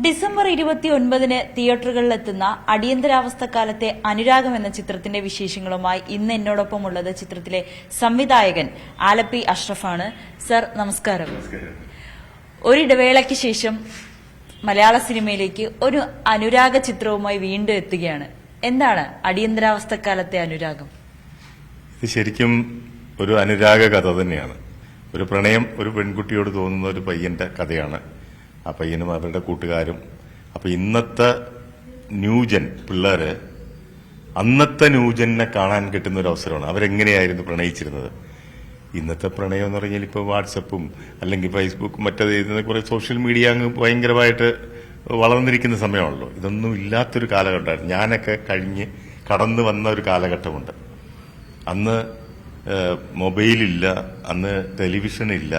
December 29-ന് തിയേറ്ററുകളിലെത്തുന്ന അടിയന്തരാവസ്ഥക്കാലത്തെ അനുരാഗം എന്ന ചിത്രത്തിന്റെ വിശേഷങ്ങളുമായി ഇന്ന് എന്നോടൊപ്പമുള്ളത് ചിത്രത്തിലെ സംവിധായകൻ ആലപ്പി അഷ്റഫാണ്. സർ, നമസ്കാരം. ഒരിടവേളയ്ക്ക് ശേഷം മലയാള സിനിമയിലേക്ക് ഒരു അനുരാഗ ചിത്രവുമായി വീണ്ടും എത്തുകയാണ്. എന്താണ് അടിയന്തരാവസ്ഥക്കാലത്തെ അനുരാഗം? ഇത് ശരിക്കും ഒരു അനുരാഗ കഥ തന്നെയാണ്. ഒരു പ്രണയം ഒരു പെൺകുട്ടിയോട് തോന്നുന്ന ഒരു പയ്യന്റെ കഥയാണ്. ആ പയ്യനും അവരുടെ കൂട്ടുകാരും. അപ്പൊ ഇന്നത്തെ ന്യൂജൻ പിള്ളേര് അന്നത്തെ ന്യൂജനെ കാണാൻ കിട്ടുന്ന ഒരു അവസരമാണ്. അവരെങ്ങനെയായിരുന്നു പ്രണയിച്ചിരുന്നത്. ഇന്നത്തെ പ്രണയം എന്ന് പറഞ്ഞാൽ ഇപ്പോൾ വാട്സപ്പും അല്ലെങ്കിൽ ഫേസ്ബുക്കും മറ്റേത് കുറെ സോഷ്യൽ മീഡിയ അങ്ങ് ഭയങ്കരമായിട്ട് വളർന്നിരിക്കുന്ന സമയമാണല്ലോ. ഇതൊന്നും ഇല്ലാത്തൊരു കാലഘട്ടമായിരുന്നു. ഞാനൊക്കെ കഴിഞ്ഞ് കടന്നു വന്ന ഒരു കാലഘട്ടമുണ്ട്. അന്ന് മൊബൈലില്ല, അന്ന് ടെലിവിഷൻ ഇല്ല,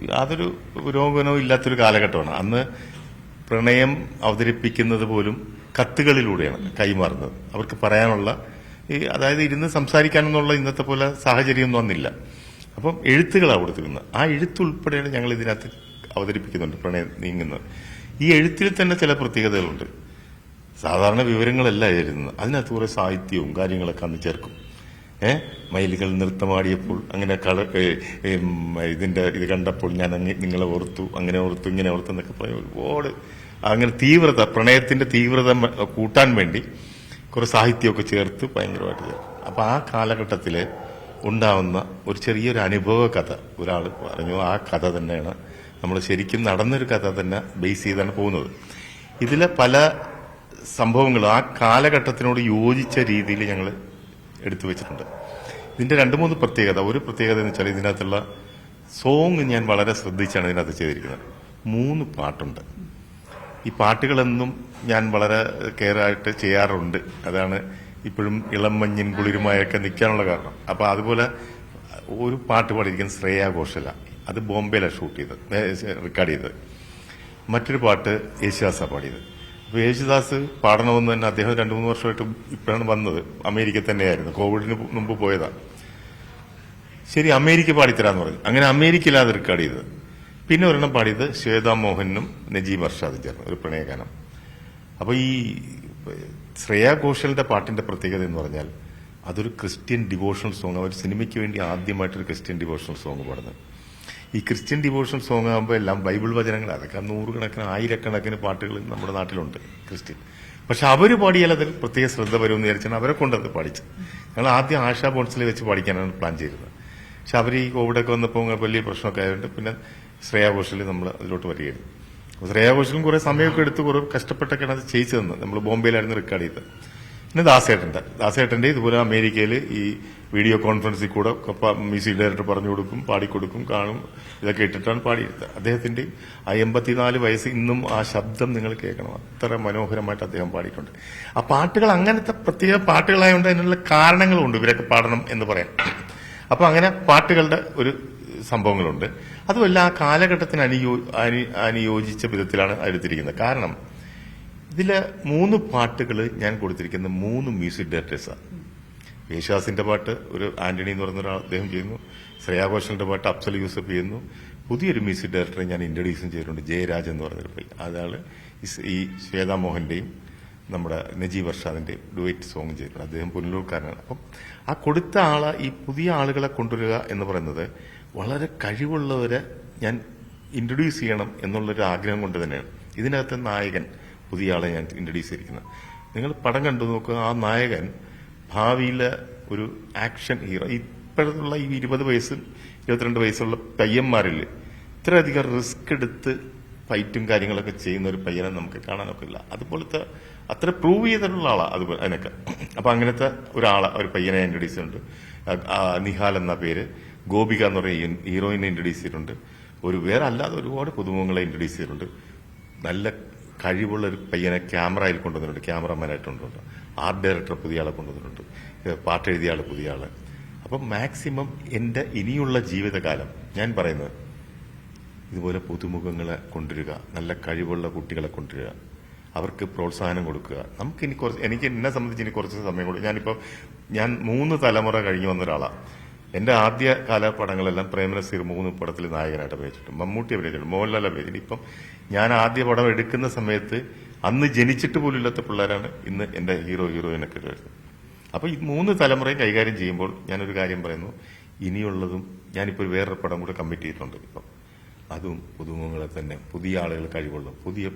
യാതൊരു പുരോഗമനവും ഇല്ലാത്തൊരു കാലഘട്ടമാണ്. അന്ന് പ്രണയം അവതരിപ്പിക്കുന്നത് പോലും കത്തുകളിലൂടെയാണ് കൈമാറുന്നത്. അവർക്ക് പറയാനുള്ള അതായത് ഇരുന്ന് സംസാരിക്കാനെന്നുള്ള ഇന്നത്തെ പോലെ സാഹചര്യമൊന്നും വന്നില്ല. അപ്പം എഴുത്തുകളാണ് കൊടുത്തിരുന്നത്. ആ എഴുത്തുൾപ്പെടെയാണ് ഞങ്ങൾ ഇതിനകത്ത് അവതരിപ്പിക്കുന്നുണ്ട് പ്രണയം നീങ്ങുന്നത്. ഈ എഴുത്തിൽ തന്നെ ചില പ്രത്യേകതകളുണ്ട്. സാധാരണ വിവരങ്ങളല്ല എഴുതുന്നത്. അതിനകത്ത് കുറെ സാഹിത്യവും കാര്യങ്ങളൊക്കെ അന്ന് ചേർക്കും. മയിലുകൾ നൃത്തമാടിയപ്പോൾ അങ്ങനെ ഇത് കണ്ടപ്പോൾ ഞാൻ നിങ്ങളെ ഓർത്തു, അങ്ങനെ ഓർത്തു, ഇങ്ങനെ ഓർത്തു എന്നൊക്കെ പറയും. ഒരുപാട് അങ്ങനെ തീവ്രത, പ്രണയത്തിന്റെ തീവ്രത കൂട്ടാൻ വേണ്ടി കുറെ സാഹിത്യമൊക്കെ ചേർത്ത് ഭയങ്കരമായിട്ട് ചേർക്കും. അപ്പൊ ആ കാലഘട്ടത്തില് ഉണ്ടാവുന്ന ഒരു ചെറിയൊരു അനുഭവ കഥ ഒരാൾ പറഞ്ഞു. ആ കഥ തന്നെയാണ് നമ്മൾ ശരിക്കും നടന്നൊരു കഥ തന്നെ ബേസ് ചെയ്താണ് പോകുന്നത്. ഇതിലെ പല സംഭവങ്ങളും ആ കാലഘട്ടത്തിനോട് യോജിച്ച രീതിയിൽ ഞങ്ങൾ എടുത്തു വെച്ചിട്ടുണ്ട്. ഇതിന്റെ 2-3 പ്രത്യേകത. ഒരു പ്രത്യേകത എന്ന് വെച്ചാൽ ഇതിനകത്തുള്ള സോങ് ഞാൻ വളരെ ശ്രദ്ധിച്ചാണ് ഇതിനകത്ത് ചെയ്തിരിക്കുന്നത്. 3 പാട്ടുണ്ട്. ഈ പാട്ടുകളെന്നും ഞാൻ വളരെ കെയർ ആയിട്ട് ചെയ്യാറുണ്ട്. അതാണ് ഇപ്പോഴും ഇളം മഞ്ഞിൻ കുളിരുമായൊക്കെ നിൽക്കാനുള്ള കാരണം. അപ്പൊ അതുപോലെ ഒരു പാട്ട് പാടിയിരിക്കുന്നത് ശ്രേയ ഘോഷല. അത് ബോംബെയിലാണ് ഷൂട്ട് ചെയ്തത്, റെക്കോർഡ് ചെയ്തത്. മറ്റൊരു പാട്ട് യേശുദാസാണ് പാടിയത്. അപ്പൊ യേശുദാസ് പാടണമെന്ന് തന്നെ അദ്ദേഹം 2-3 വർഷമായിട്ട് ഇപ്പോഴാണ് വന്നത്. അമേരിക്ക തന്നെയായിരുന്നു, കോവിഡിന് മുമ്പ് പോയതാണ്. ശരി, അമേരിക്ക പാടിത്തരാന്ന് പറഞ്ഞു. അങ്ങനെ അമേരിക്കയിലാണ് അത് റെക്കോർഡ് ചെയ്തത്. പിന്നെ ഒരെണ്ണം പാടിയത് ശ്വേതാ മോഹനും നജീബ് അർഷാദും ചേർന്ന് ഒരു പ്രണയഗാനം. അപ്പൊ ഈ ശ്രേയ ഘോഷലിന്റെ പാട്ടിന്റെ പ്രത്യേകത എന്ന് പറഞ്ഞാൽ അതൊരു ക്രിസ്ത്യൻ ഡിവോഷണൽ സോങ്. അവർ സിനിമയ്ക്ക് വേണ്ടി ആദ്യമായിട്ടൊരു ക്രിസ്ത്യൻ ഡിവോഷണൽ സോങ് പാടുന്നത്. ഈ ക്രിസ്ത്യൻ ഡിവോഷണൽ സോങ് ആകുമ്പോൾ എല്ലാം ബൈബിൾ വചനങ്ങൾ, അതൊക്കെ 100 ആയിരക്കണക്കിന് പാട്ടുകൾ നമ്മുടെ നാട്ടിലുണ്ട് ക്രിസ്ത്യൻ. പക്ഷെ അവര് പാടിയാൽ അതിൽ പ്രത്യേക ശ്രദ്ധ വരുമെന്ന് വിചാരിച്ചാണ് അവരെ കൊണ്ടത് പാടിച്ചത്. ഞങ്ങൾ ആദ്യം ആശാ ബോൺസിൽ വെച്ച് പാടിക്കാനാണ് പ്ലാൻ ചെയ്തത്. പക്ഷെ അവർ ഈ കോവിഡൊക്കെ വന്നപ്പോൾ വലിയ പ്രശ്നമൊക്കെ ആയതുകൊണ്ട് പിന്നെ ശ്രേയ ഘോഷലിൽ നമ്മൾ അതിലോട്ട് വരികയായിരുന്നു. ശ്രേയ ഘോഷലും കുറെ സമയമൊക്കെ എടുത്ത് കുറെ കഷ്ടപ്പെട്ടൊക്കെയാണ് അത് ചെയ്യിച്ചു തന്നത്. നമ്മൾ ബോംബെയിലായിരുന്നു റെക്കോർഡ് ചെയ്തത്. പിന്നെ ദാസേട്ടന്റെ ഇതുപോലെ അമേരിക്കയിൽ ഈ വീഡിയോ കോൺഫറൻസിൽ കൂടെ മ്യൂസിക് ഡയറക്ടർ പറഞ്ഞു കൊടുക്കും, പാടിക്കൊടുക്കും, കാണും. ഇതൊക്കെ ഇട്ടിട്ടാണ് പാടിയെടുത്തത്. അദ്ദേഹത്തിന്റെ ആ 84 വയസ്സ് ഇന്നും ആ ശബ്ദം നിങ്ങൾ കേൾക്കണം. അത്ര മനോഹരമായിട്ട് അദ്ദേഹം പാടിയിട്ടുണ്ട്. ആ പാട്ടുകൾ അങ്ങനത്തെ പ്രത്യേക പാട്ടുകളായതുകൊണ്ട് അതിനുള്ള കാരണങ്ങളുണ്ട് ഇവരൊക്കെ പാടണം എന്ന് പറയാൻ. അപ്പൊ അങ്ങനെ പാട്ടുകളുടെ ഒരു സംഭവങ്ങളുണ്ട്. അതുമല്ല ആ കാലഘട്ടത്തിന് അനുയോജിച്ച വിധത്തിലാണ് എടുത്തിരിക്കുന്നത്. കാരണം ഇതിലെ 3 പാട്ടുകൾ ഞാൻ കൊടുത്തിരിക്കുന്ന 3 മ്യൂസിക് ഡയറക്ടേഴ്സാണ്. യേശുദാസിന്റെ പാട്ട് ഒരു ആന്റണി എന്ന് പറയുന്ന ഒരാൾ അദ്ദേഹം ചെയ്യുന്നു. ശ്രേയ ഘോഷലിന്റെ പാട്ട് അഫ്സൽ യൂസഫ് ചെയ്യുന്നു. പുതിയൊരു മ്യൂസിക് ഡയറക്ടറെ ഞാൻ ഇൻട്രൊഡ്യൂസും ചെയ്തിട്ടുണ്ട്, ജയരാജ് എന്ന് പറഞ്ഞൊരു പയ്യൻ. അയാള് ഈ ശ്വേതാ മോഹന്റെയും നമ്മുടെ നജീബ് അർഷാദിന്റെയും ഡുവറ്റ് സോങ് ചെയ്തിട്ടുണ്ട്. അദ്ദേഹം പുനലൂർക്കാരനാണ്. അപ്പം ആ കൊടുത്ത ആളെ ഈ പുതിയ ആളുകളെ കൊണ്ടുവരിക എന്ന് പറയുന്നത് വളരെ കഴിവുള്ളവരെ ഞാൻ ഇൻട്രൊഡ്യൂസ് ചെയ്യണം എന്നുള്ളൊരു ആഗ്രഹം കൊണ്ട് തന്നെയാണ്. ഇതിനകത്ത് നായകൻ പുതിയ ആളെ ഞാൻ ഇൻട്രൊഡ്യൂസ് ചെയ്തിരിക്കുന്നത്. നിങ്ങൾ പടം കണ്ടു നോക്കുക. ആ നായകൻ ഭാവിയിലെ ഒരു ആക്ഷൻ ഹീറോ. ഇപ്പോഴുള്ള ഈ 20 വയസ്സും 22 വയസ്സുള്ള പയ്യന്മാരിൽ ഇത്രയധികം റിസ്ക് എടുത്ത് ഫൈറ്റും കാര്യങ്ങളൊക്കെ ചെയ്യുന്ന ഒരു പയ്യനെ നമുക്ക് കാണാനൊക്കെ ഇല്ല. അതുപോലത്തെ അത്ര പ്രൂവ് ചെയ്തിട്ടുള്ള ആളാണ് അതുപോലെ അതിനൊക്കെ. അപ്പൊ അങ്ങനത്തെ ഒരു പയ്യനെ ഇൻട്രൊഡ്യൂസ് ചെയ്തിട്ടുണ്ട്. നിഹാൽ എന്ന പേര്. ഗോപിക എന്ന് പറയുന്ന ഹീറോയിനെ ഇൻട്രൊഡ്യൂസ് ചെയ്തിട്ടുണ്ട്. വേറെ അല്ലാതെ ഒരുപാട് പുതുമുഖങ്ങളെ ഇൻട്രൊഡ്യൂസ് ചെയ്തിട്ടുണ്ട്. നല്ല കഴിവുള്ള ഒരു പയ്യനെ ക്യാമറയിൽ കൊണ്ടുവന്നിട്ടുണ്ട്, ക്യാമറമാനായിട്ട് കൊണ്ടുവന്നിട്ടുണ്ട്. ആർട്ട് ഡയറക്ടർ പുതിയ ആളെ കൊണ്ടുവന്നിട്ടുണ്ട്, പാട്ട് എഴുതിയ ആള് പുതിയ ആള്. അപ്പം മാക്സിമം എന്റെ ഇനിയുള്ള ജീവിതകാലം ഞാൻ പറയുന്നത് ഇതുപോലെ പുതുമുഖങ്ങളെ കൊണ്ടുവരിക, നല്ല കഴിവുള്ള കുട്ടികളെ കൊണ്ടുവരിക, അവർക്ക് പ്രോത്സാഹനം കൊടുക്കുക. എനിക്ക് എന്നെ സംബന്ധിച്ച് ഇനി കുറച്ച് സമയം കൂടി. ഞാൻ 3 തലമുറ കഴിഞ്ഞു വന്ന ഒരാളാണ്. എന്റെ ആദ്യ കാല പടങ്ങളെല്ലാം പ്രേമനസീർ 3 പടത്തിൽ നായകനായിട്ട് അഭിനയിച്ചിട്ടുണ്ട്, മമ്മൂട്ടി അഭിനയിച്ചിട്ടുണ്ട്, മോഹൻലാൽ അഭിനയിച്ചിട്ടുണ്ട്. ഇപ്പം ഞാൻ ആദ്യ പടം എടുക്കുന്ന സമയത്ത് അന്ന് ജനിച്ചിട്ട് പോലും ഇല്ലാത്ത പിള്ളേരാണ് ഇന്ന് എന്റെ ഹീറോയിനൊക്കെ വരുന്നത്. അപ്പൊ ഈ 3 തലമുറയും കൈകാര്യം ചെയ്യുമ്പോൾ ഞാനൊരു കാര്യം പറയുന്നു, ഇനിയുള്ളതും ഞാനിപ്പോൾ വേറൊരു പടം കൂടെ കമ്മിറ്റ് ചെയ്തിട്ടുണ്ട്. ഇപ്പം അതും പുതുമുഖങ്ങളെ തന്നെ, പുതിയ ആളുകൾ കഴിവുള്ള, പുതിയ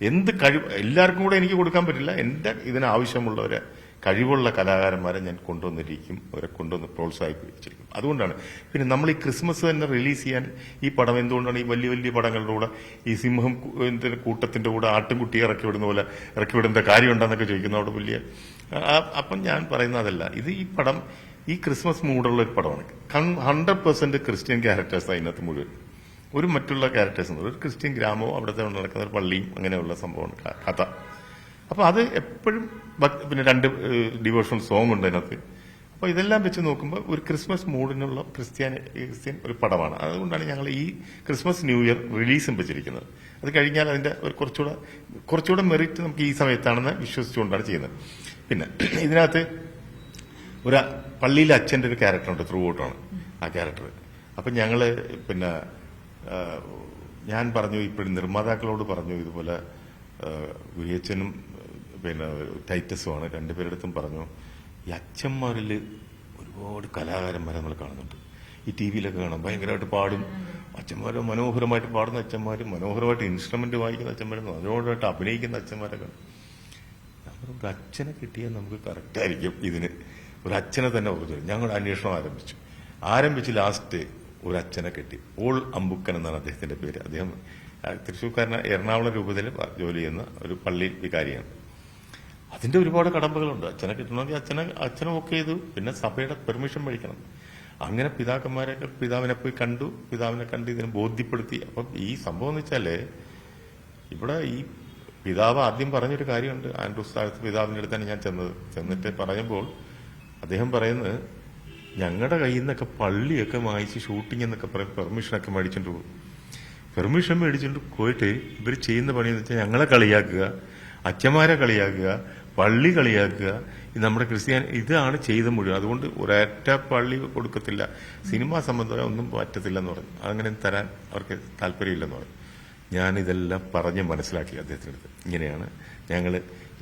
എന്ത് കഴിവ് എല്ലാവർക്കും കൂടെ എനിക്ക് കൊടുക്കാൻ പറ്റില്ല. എന്റെ ഇതിനാവശ്യമുള്ളവരെ കഴിവുള്ള കലാകാരന്മാരെ ഞാൻ കൊണ്ടുവന്നിരിക്കും, അവരെ കൊണ്ടുവന്ന് പ്രോത്സാഹിപ്പിച്ചിരിക്കും. അതുകൊണ്ടാണ് പിന്നെ നമ്മൾ ഈ ക്രിസ്മസ് തന്നെ റിലീസ് ചെയ്യാൻ ഈ പടം എന്തുകൊണ്ടാണ് ഈ വലിയ വലിയ പടങ്ങളുടെ കൂടെ ഈ സിംഹം കൂട്ടത്തിന്റെ കൂടെ ആട്ടിൻകുട്ടിയെ ഇറക്കി വിടുന്ന പോലെ ഇറക്കി വിടേണ്ട കാര്യമുണ്ടെന്നൊക്കെ ചോദിക്കുന്നതോട് വലിയ അപ്പം ഞാൻ പറയുന്നതല്ല. ഇത് ഈ പടം ഈ ക്രിസ്മസ് മൂഡുള്ള ഒരു പടമാണ്. 100% ക്രിസ്ത്യൻ ക്യാരക്ടേഴ്സ് അതിനകത്ത് മുഴുവൻ. ഒരു മറ്റുള്ള ക്യാരക്ടേഴ്സ് ഒരു ക്രിസ്ത്യൻ ഗ്രാമവും അവിടുത്തെ നടക്കുന്ന ഒരു പള്ളിയും അങ്ങനെയുള്ള സംഭവമാണ് കഥ. അപ്പൊ അത് എപ്പോഴും പിന്നെ 2 ഡിവോഷണൽ സോങ് ഉണ്ട് അതിനകത്ത്. അപ്പൊ ഇതെല്ലാം വെച്ച് നോക്കുമ്പോൾ ഒരു ക്രിസ്മസ് മൂഡിനുള്ള ക്രിസ്ത്യൻ ഒരു പടമാണ്. അതുകൊണ്ടാണ് ഞങ്ങൾ ഈ ക്രിസ്മസ് ന്യൂ ഇയർ റിലീസും വെച്ചിരിക്കുന്നത്. അത് കഴിഞ്ഞാൽ അതിന്റെ ഒരു കുറച്ചുകൂടെ മെറിറ്റ് നമുക്ക് ഈ സമയത്താണെന്ന് വിശ്വസിച്ചുകൊണ്ടാണ് ചെയ്യുന്നത്. പിന്നെ ഇതിനകത്ത് ഒരു പള്ളിയിലെ അച്ഛന്റെ ഒരു ക്യാരക്ടറുണ്ട്, ത്രൂ ഔട്ടാണ് ആ ക്യാരക്ടർ. അപ്പൊ ഞങ്ങള് പിന്നെ ഞാൻ പറഞ്ഞു, ഇപ്പോഴും നിർമ്മാതാക്കളോട് പറഞ്ഞു, ഇതുപോലെ ഗുരിയച്ചനും പിന്നെ ടൈറ്റസുമാണ്, 2 പേരെടുത്തും പറഞ്ഞു, ഈ അച്ഛന്മാരിൽ ഒരുപാട് കലാകാരന്മാരെ നമ്മൾ കാണുന്നുണ്ട്. ഈ ടി വിയിലൊക്കെ കാണാം, ഭയങ്കരമായിട്ട് പാടും അച്ഛന്മാര്, മനോഹരമായിട്ട് പാടുന്ന അച്ഛന്മാര്, മനോഹരമായിട്ട് ഇൻസ്ട്രുമെന്റ് വായിക്കുന്ന അച്ഛന്മാര്, മനോഹരമായിട്ട് അഭിനയിക്കുന്ന അച്ഛന്മാരൊക്കെ. ഒരു അച്ഛനെ കിട്ടിയാൽ നമുക്ക് കറക്റ്റായിരിക്കും. ഇതിന് ഒരു അച്ഛനെ തന്നെ ഓർമ്മ. ഞങ്ങൾ അന്വേഷണം ആരംഭിച്ച് ലാസ്റ്റ് ഒരു അച്ഛനെ കിട്ടി. പോൾ അമ്പുക്കൻ എന്നാണ് അദ്ദേഹത്തിന്റെ പേര്. അദ്ദേഹം തൃശ്ശൂർക്കാരന, എറണാകുളം രൂപതയിൽ ജോലി ചെയ്യുന്ന ഒരു പള്ളി വികാരിയാണ്. അതിന്റെ ഒരുപാട് കടമ്പകളുണ്ട്. അച്ഛനെ കിട്ടണമെങ്കിൽ അച്ഛനെ ഒക്കെ ചെയ്തു, പിന്നെ സഭയുടെ പെർമിഷൻ മേടിക്കണം. അങ്ങനെ പിതാവിനെ പോയി കണ്ടു, പിതാവിനെ കണ്ട് ഇതിനെ ബോധ്യപ്പെടുത്തി. അപ്പം ഈ സംഭവം എന്ന് വെച്ചാല് ഇവിടെ ഈ പിതാവ് ആദ്യം പറഞ്ഞൊരു കാര്യമുണ്ട്. ആൻഡ്രൂസ് താഴത്ത് പിതാവിന്റെ അടുത്താണ് ഞാൻ ചെന്നിട്ട് പറയുമ്പോൾ അദ്ദേഹം പറയുന്നത്, ഞങ്ങളുടെ കയ്യിൽ നിന്നൊക്കെ പള്ളിയൊക്കെ വായിച്ച് ഷൂട്ടിംഗ് എന്നൊക്കെ പറയും പെർമിഷനൊക്കെ മേടിച്ചോണ്ട് പോകും. പെർമിഷൻ മേടിച്ചോണ്ട് പോയിട്ട് ഇവർ ചെയ്യുന്ന പണിയെന്ന് വെച്ചാൽ ഞങ്ങളെ കളിയാക്കുക, അച്ഛന്മാരെ കളിയാക്കുക, പള്ളി കളിയാക്കുക. നമ്മുടെ ക്രിസ്ത്യാനി ഇതാണ് ചെയ്ത മുഴുവൻ. അതുകൊണ്ട് ഒരൊറ്റ പള്ളി കൊടുക്കത്തില്ല, സിനിമാ സംബന്ധമായ ഒന്നും പറ്റത്തില്ലെന്ന് പറഞ്ഞു. അങ്ങനെ തരാൻ അവർക്ക് താല്പര്യമില്ലെന്ന് പറഞ്ഞു. ഞാനിതെല്ലാം പറഞ്ഞ് മനസ്സിലാക്കി അദ്ദേഹത്തിൻ്റെ അടുത്ത്. ഇങ്ങനെയാണ് ഞങ്ങൾ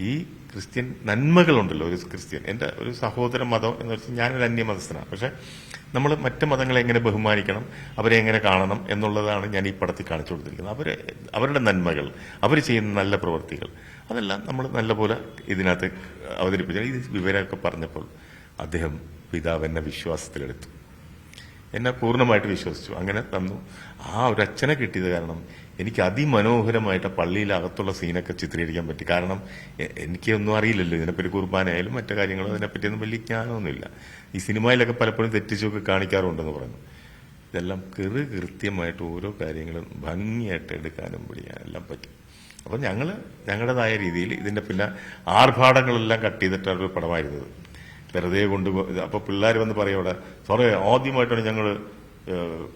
ഈ ക്രിസ്ത്യൻ നന്മകളുണ്ടല്ലോ, ഒരു ക്രിസ്ത്യൻ എന്റെ ഒരു സഹോദര മതം എന്ന് വെച്ചാൽ ഞാനൊരു അന്യമതസ്ഥനാണ്. പക്ഷെ നമ്മൾ മറ്റു മതങ്ങളെ എങ്ങനെ ബഹുമാനിക്കണം, അവരെ എങ്ങനെ കാണണം എന്നുള്ളതാണ് ഞാൻ ഈ പടത്തിൽ കാണിച്ചു കൊടുത്തിരിക്കുന്നത്. അവരുടെ നന്മകൾ, അവർ ചെയ്യുന്ന നല്ല പ്രവൃത്തികൾ, അതെല്ലാം നമ്മൾ നല്ലപോലെ ഇതിനകത്ത് അവതരിപ്പിച്ചു. ഈ വിവരമൊക്കെ പറഞ്ഞപ്പോൾ അദ്ദേഹം പിതാവ് എന്നെ വിശ്വാസത്തിലെടുത്തു, എന്നെ പൂർണ്ണമായിട്ട് വിശ്വസിച്ചു. അങ്ങനെ തന്നു. ആ ഒരു അച്ഛനെ കിട്ടിയത് കാരണം എനിക്ക് അതിമനോഹരമായിട്ട് പള്ളിയിലകത്തുള്ള സീനൊക്കെ ചിത്രീകരിക്കാൻ പറ്റി. കാരണം എനിക്കൊന്നും അറിയില്ലല്ലോ ഇതിനെപ്പറ്റി, കുർബാനയായാലും മറ്റു കാര്യങ്ങളും അതിനെപ്പറ്റിയൊന്നും വലിയ ജ്ഞാനമൊന്നുമില്ല. ഈ സിനിമയിലൊക്കെ പലപ്പോഴും തെറ്റിച്ചൊക്കെ കാണിക്കാറുണ്ടെന്ന് പറഞ്ഞു. ഇതെല്ലാം കൃത്യമായിട്ട് ഓരോ കാര്യങ്ങളും ഭംഗിയായിട്ട് എടുക്കാനും പിടിക്കാനും എല്ലാം പറ്റും. അപ്പം ഞങ്ങളുടേതായ രീതിയിൽ ഇതിന്റെ പിന്നെ ആർഭാടങ്ങളെല്ലാം കട്ട് ചെയ്തിട്ടാണ് ഒരു പടമായിരുന്നത്. വെറുതെ അപ്പൊ പിള്ളേർ വന്ന് പറയും, അവിടെ സാറേ ആദ്യമായിട്ടാണ് ഞങ്ങൾ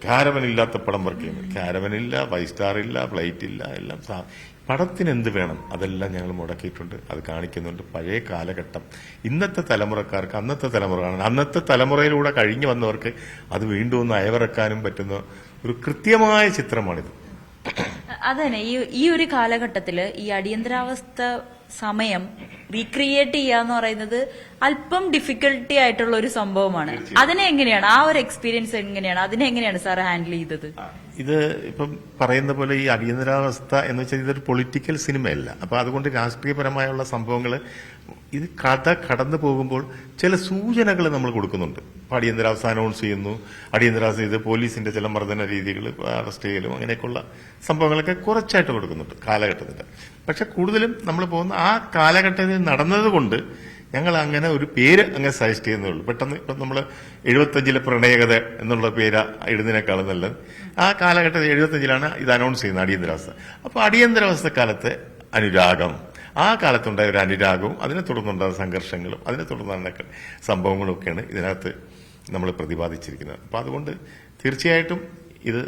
കാരവൻ ഇല്ലാത്ത പടം വർക്ക് ചെയ്യുന്നത്. കാരവനില്ല, 5 സ്റ്റാർ ഇല്ല, ഫ്ലൈറ്റ് ഇല്ല, എല്ലാം പടത്തിന് എന്ത് വേണം അതെല്ലാം ഞങ്ങൾ മുടക്കിയിട്ടുണ്ട്. അത് കാണിക്കുന്നുണ്ട്. പഴയ കാലഘട്ടം ഇന്നത്തെ തലമുറക്കാർക്ക് അന്നത്തെ തലമുറ കാണാൻ, അന്നത്തെ തലമുറയിലൂടെ കഴിഞ്ഞു വന്നവർക്ക് അത് വീണ്ടും ഒന്ന് അയവിറക്കാനും പറ്റുന്ന ഒരു കൃത്യമായ ചിത്രമാണിത്. അതന്നെ ഈ ഒരു കാലഘട്ടത്തില് ഈ അടിയന്തരാവസ്ഥ സമയം റീക്രിയേറ്റ് ചെയ്യാന്ന് പറയുന്നത് അല്പം ഡിഫിക്കൽട്ടി ആയിട്ടുള്ള ഒരു സംഭവമാണ്. അതിനെ എങ്ങനെയാണ്, ആ ഒരു എക്സ്പീരിയൻസ് എങ്ങനെയാണ്, അതിനെ എങ്ങനെയാണ് സാർ ഹാൻഡിൽ ചെയ്തത്? ഇത് ഇപ്പം പറയുന്ന പോലെ ഈ അടിയന്തരാവസ്ഥ എന്ന് വെച്ചാൽ ഇതൊരു പൊളിറ്റിക്കൽ സിനിമയല്ല. അപ്പൊ അതുകൊണ്ട് രാഷ്ട്രീയപരമായുള്ള സംഭവങ്ങൾ ഇത് കഥ കടന്നു പോകുമ്പോൾ ചില സൂചനകൾ നമ്മൾ കൊടുക്കുന്നുണ്ട്. അപ്പൊ അടിയന്തരാവസ്ഥ അനൗൺസ് ചെയ്യുന്നു, അടിയന്തരാവസ്ഥ ഇത് പോലീസിന്റെ ചില മർദ്ദന രീതികൾ, അറസ്റ്റ് ചെയ്യലും അങ്ങനെയൊക്കെയുള്ള സംഭവങ്ങളൊക്കെ കുറച്ചായിട്ട് കൊടുക്കുന്നുണ്ട് കാലഘട്ടത്തിന്റെ. പക്ഷെ കൂടുതലും നമ്മൾ പോകുന്ന ആ കാലഘട്ടത്തിൽ നടന്നതുകൊണ്ട് ഞങ്ങൾ അങ്ങനെ ഒരു പേര് അങ്ങനെ സജസ്റ്റ് ചെയ്യുന്നേ. പെട്ടെന്ന് ഇപ്പം നമ്മൾ 75 പ്രണയകഥ എന്നുള്ള പേര് ഇടുന്നതിനേക്കാളും നല്ലത് ആ കാലഘട്ടത്തിൽ 75 ഇത് അനൗൺസ് ചെയ്യുന്നത് അടിയന്തരാവസ്ഥ. അപ്പൊ അടിയന്തരാവസ്ഥ കാലത്തെ അനുരാഗം, ആ കാലത്തുണ്ടായ ഒരു അനുരാഗവും അതിനെ തുടർന്നുണ്ടായ സംഘർഷങ്ങളും അതിനെ തുടർന്നുണ്ടായ സംഭവങ്ങളും ഒക്കെയാണ് ഇതിനകത്ത് നമ്മൾ പ്രതിപാദിച്ചിരിക്കുന്നത്. അപ്പൊ അതുകൊണ്ട് തീർച്ചയായിട്ടും ഇത്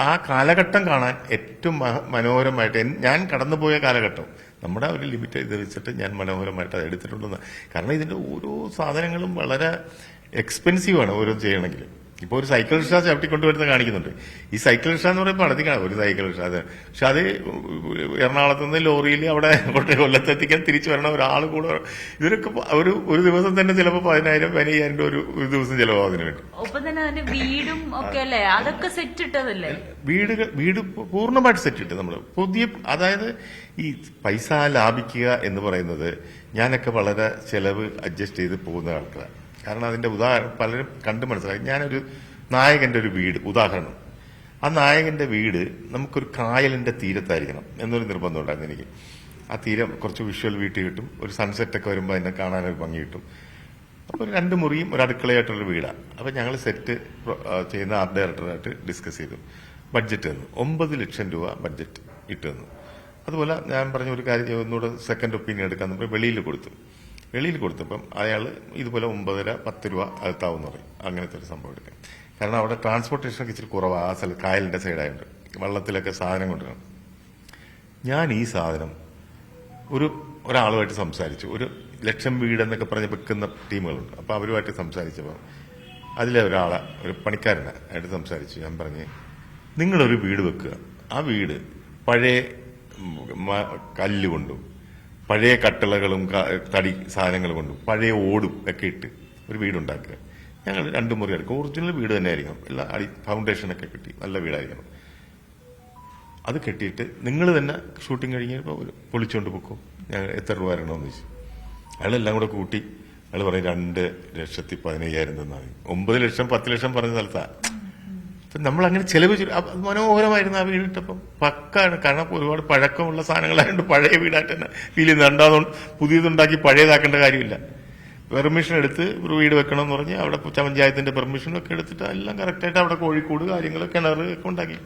ആ കാലഘട്ടം കാണാൻ ഏറ്റവും മനോഹരമായിട്ട് ഞാൻ കടന്നുപോയ കാലഘട്ടം നമ്മുടെ ഒരു ലിമിറ്റ് ഇത് വെച്ചിട്ട് ഞാൻ മനോഹരമായിട്ട് അത് എടുത്തിട്ടുണ്ടെന്ന്. കാരണം ഇതിന്റെ ഓരോ സാധനങ്ങളും വളരെ എക്സ്പെൻസീവ് ആണ് ഓരോ ചെയ്യണമെങ്കിൽ. ഇപ്പൊ ഒരു സൈക്കിൾ റിക്ഷ ചവിട്ടിക്കൊണ്ടുവരുന്ന കാണിക്കുന്നുണ്ട്. ഈ സൈക്കിൾ റിക്ഷ എന്ന് പറയുമ്പോൾ അടുത്ത് കാണാം ഒരു സൈക്കിൾ റിക്ഷ. അത് പക്ഷെ അത് എറണാകുളത്ത് നിന്ന് ലോറിയിൽ അവിടെ കൊല്ലത്തെത്തിക്കാൻ തിരിച്ചു വരണം ഒരാൾ കൂടെ. ഇതിനൊക്കെ ഒരു ദിവസം തന്നെ ചിലപ്പോൾ 10,000-15,000 രൂപ ഒരു ദിവസം ചിലവാകും അതിന് വേണ്ടി. ഒപ്പം തന്നെ അതിന്റെ വീടും ഒക്കെ അല്ലേ, അതൊക്കെ സെറ്റ് ഇട്ടതല്ലേ? വീട് പൂർണ്ണമായിട്ട് സെറ്റ് ഇട്ട് നമ്മൾ പുതിയ, അതായത് ഈ പൈസ ലാഭിക്കുക എന്ന് പറയുന്നത് ഞാനൊക്കെ വളരെ ചെലവ് അഡ്ജസ്റ്റ് ചെയ്ത് പോകുന്ന ആൾക്കാരാണ്. കാരണം അതിന്റെ ഉദാഹരണം പലരും കണ്ടു മനസ്സിലാക്കി. ഞാനൊരു നായകന്റെ ഒരു വീട് ഉദാഹരണം, ആ നായകന്റെ വീട് നമുക്കൊരു കായലിന്റെ തീരത്തായിരിക്കണം എന്നൊരു നിർബന്ധം ഉണ്ടായിരുന്നു എനിക്ക്. ആ തീരം കുറച്ച് വിഷ്വൽ വീട്ടിൽ കിട്ടും, ഒരു സൺസെറ്റ് ഒക്കെ വരുമ്പോൾ അതിനെ കാണാനൊരു ഭംഗി കിട്ടും. അപ്പൊ 2 മുറിയും ഒരു അടുക്കളയായിട്ടുള്ള വീടാണ്. അപ്പൊ ഞങ്ങൾ സെറ്റ് ചെയ്യുന്ന ആർട്ട് ഡയറക്ടറായിട്ട് ഡിസ്കസ് ചെയ്തു. ബഡ്ജറ്റ് തന്നു, 9 ലക്ഷം രൂപ ബഡ്ജറ്റ് ഇട്ട് തന്നു. അതുപോലെ ഞാൻ പറഞ്ഞ ഒരു കാര്യം ഒന്നുകൂടെ സെക്കൻഡ് ഒപ്പീനിയൻ എടുക്കാൻ നമ്മൾ വെളിയിൽ കൊടുത്തപ്പം അയാൾ ഇതുപോലെ 9.5-10 രൂപ അകത്താവെന്ന് പറയും. അങ്ങനത്തെ ഒരു സംഭവം എടുക്കാം. കാരണം അവിടെ ട്രാൻസ്പോർട്ടേഷനൊക്കെ ഇച്ചിരി കുറവാണ്. ആ സ്ഥലം കായലിന്റെ സൈഡായുണ്ട്, വള്ളത്തിലൊക്കെ സാധനം കൊണ്ടുവരണം. ഞാൻ ഈ സാധനം ഒരാളുമായിട്ട് സംസാരിച്ചു. 1 ലക്ഷം വീട് എന്നൊക്കെ പറഞ്ഞ് വെക്കുന്ന ടീമുകളുണ്ട്. അപ്പൊ അവരുമായിട്ട് സംസാരിച്ചപ്പോൾ അതിലെ ഒരു പണിക്കാരനായിട്ട് സംസാരിച്ചു. ഞാൻ പറഞ്ഞ്, നിങ്ങളൊരു വീട് വെക്കുക, ആ വീട് പഴയ കല്ല് കൊണ്ടും പഴയ കട്ടിളകളും തടി സാധനങ്ങൾ കൊണ്ടും പഴയ ഓടും ഒക്കെ ഇട്ട് ഒരു വീടുണ്ടാക്കുക. ഞങ്ങൾ 2 മുറി എടുക്കും. ഒറിജിനൽ വീട് തന്നെ ആയിരിക്കണം, എല്ലാ ഫൗണ്ടേഷനൊക്കെ കിട്ടി നല്ല വീടായിരിക്കണം. അത് കെട്ടിയിട്ട് നിങ്ങൾ തന്നെ ഷൂട്ടിംഗ് കഴിഞ്ഞപ്പോൾ പൊളിച്ചുകൊണ്ട് പൊക്കും. ഞങ്ങൾ എത്ര രൂപ വരണമെന്ന് ചോദിച്ചു. അയാളെല്ലാം കൂടെ കൂട്ടി അയാൾ പറയും 2,15,000 തന്നാൽ 9 ലക്ഷം 10 ലക്ഷം പറഞ്ഞ സ്ഥലത്താണ്. നമ്മൾ അങ്ങനെ ചെലവ് മനോഹരമായിരുന്നു ആ വീടിട്ടപ്പം പക്കാണ്. കാരണം ഒരുപാട് പഴക്കമുള്ള സാധനങ്ങളായതുകൊണ്ട് പഴയ വീടായിട്ട് തന്നെ ഫീൽ ചെയ്യുന്നത്. രണ്ടാമതുകൊണ്ട് പുതിയതുണ്ടാക്കി പഴയതാക്കേണ്ട കാര്യമില്ല. പെർമിഷൻ എടുത്ത് ഒരു വീട് വെക്കണം എന്ന് പറഞ്ഞ് അവിടെ പഞ്ചായത്തിന്റെ പെർമിഷനൊക്കെ എടുത്തിട്ട് എല്ലാം കറക്റ്റായിട്ട് അവിടെ കോഴിക്കോട് കാര്യങ്ങൾ കിണർ ഒക്കെ ഉണ്ടാക്കി.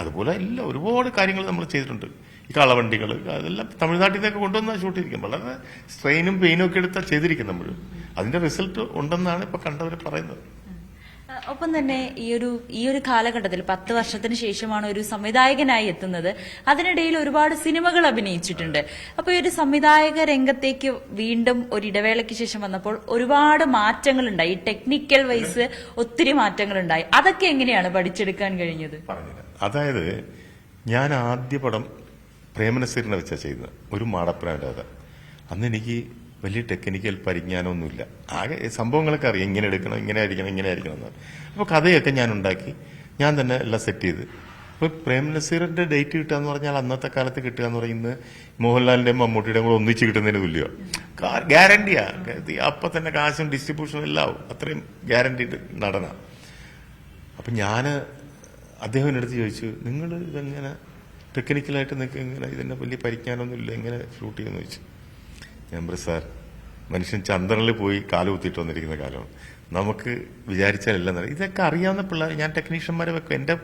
അതുപോലെ എല്ലാം ഒരുപാട് കാര്യങ്ങൾ നമ്മൾ ചെയ്തിട്ടുണ്ട്. ഈ കളവണ്ടികൾ അതെല്ലാം തമിഴ്നാട്ടിൽ നിന്നൊക്കെ കൊണ്ടുവന്നാൽ ഷൂട്ട് ചെയ്തിരിക്കും. വളരെ സ്ട്രെയിനും പെയിനും ഒക്കെ എടുത്താൽ ചെയ്തിരിക്കും നമ്മൾ. അതിന്റെ റിസൾട്ട് ഉണ്ടെന്നാണ് ഇപ്പൊ കണ്ടവർ പറയുന്നത്. ഒപ്പം തന്നെ ഈ ഒരു കാലഘട്ടത്തിൽ 10 വർഷത്തിന് ശേഷമാണ് ഒരു സംവിധായകനായി എത്തുന്നത്. അതിനിടയിൽ ഒരുപാട് സിനിമകൾ അഭിനയിച്ചിട്ടുണ്ട്. അപ്പൊ ഈ ഒരു സംവിധായക രംഗത്തേക്ക് വീണ്ടും ഒരു ഇടവേളയ്ക്ക് ശേഷം വന്നപ്പോൾ ഒരുപാട് മാറ്റങ്ങളുണ്ടായി. ടെക്നിക്കൽ വൈസ് ഒത്തിരി മാറ്റങ്ങളുണ്ടായി. അതൊക്കെ എങ്ങനെയാണ് പഠിച്ചെടുക്കാൻ കഴിഞ്ഞത്? അതായത് ഞാൻ ആദ്യ പടം പ്രേമനസീറിനെ വെച്ചാ ചെയ്യുന്നത്, ഒരു മാടപ്പനായിട്ട്. അന്ന് എനിക്ക് വലിയ ടെക്നിക്കൽ പരിജ്ഞാനമൊന്നുമില്ല. ആകെ സംഭവങ്ങളൊക്കെ അറിയാം, ഇങ്ങനെ എടുക്കണം, ഇങ്ങനെ ആയിരിക്കണം എന്ന്. അപ്പോൾ കഥയൊക്കെ ഞാൻ ഉണ്ടാക്കി, ഞാൻ തന്നെ എല്ലാം സെറ്റ് ചെയ്ത്. അപ്പോൾ പ്രേംനസീറിന്റെ ഡേറ്റ് കിട്ടുക എന്ന് പറഞ്ഞാൽ അന്നത്തെ കാലത്ത് കിട്ടുക എന്ന് പറയുന്നത് മോഹൻലാലിന്റെയും മമ്മൂട്ടിയുടെയും കൂടെ ഒന്നിച്ച് കിട്ടുന്നതിന് തുല്യോ. ഗ്യാരണ്ടിയാ. അപ്പൊ തന്നെ കാശും ഡിസ്ട്രിബ്യൂഷനും എല്ലാം ആവും. അത്രയും ഗ്യാരണ്ടീഡ് നടനാ. അപ്പൊ ഞാന് അദ്ദേഹം എൻ്റെ അടുത്ത് ചോദിച്ചു, നിങ്ങൾ ഇതെങ്ങനെ ടെക്നിക്കലായിട്ട് നിങ്ങൾക്ക് എങ്ങനെ ഇതിന്റെ വലിയ പരിജ്ഞാനമൊന്നുമില്ല, എങ്ങനെ ഷൂട്ട് ചെയ്യുമെന്ന് ചോദിച്ചു. ഞാൻ പറയും, സാർ, മനുഷ്യൻ ചന്ദ്രനിൽ പോയി കാല് കുത്തിയിട്ട് വന്നിരിക്കുന്ന കാലമാണ്. നമുക്ക് വിചാരിച്ചാലെല്ലാം നടക്കും. ഇതൊക്കെ അറിയാവുന്ന പിള്ളേർ ഞാൻ ടെക്നീഷ്യന്മാരെ വെക്കും. എന്റെ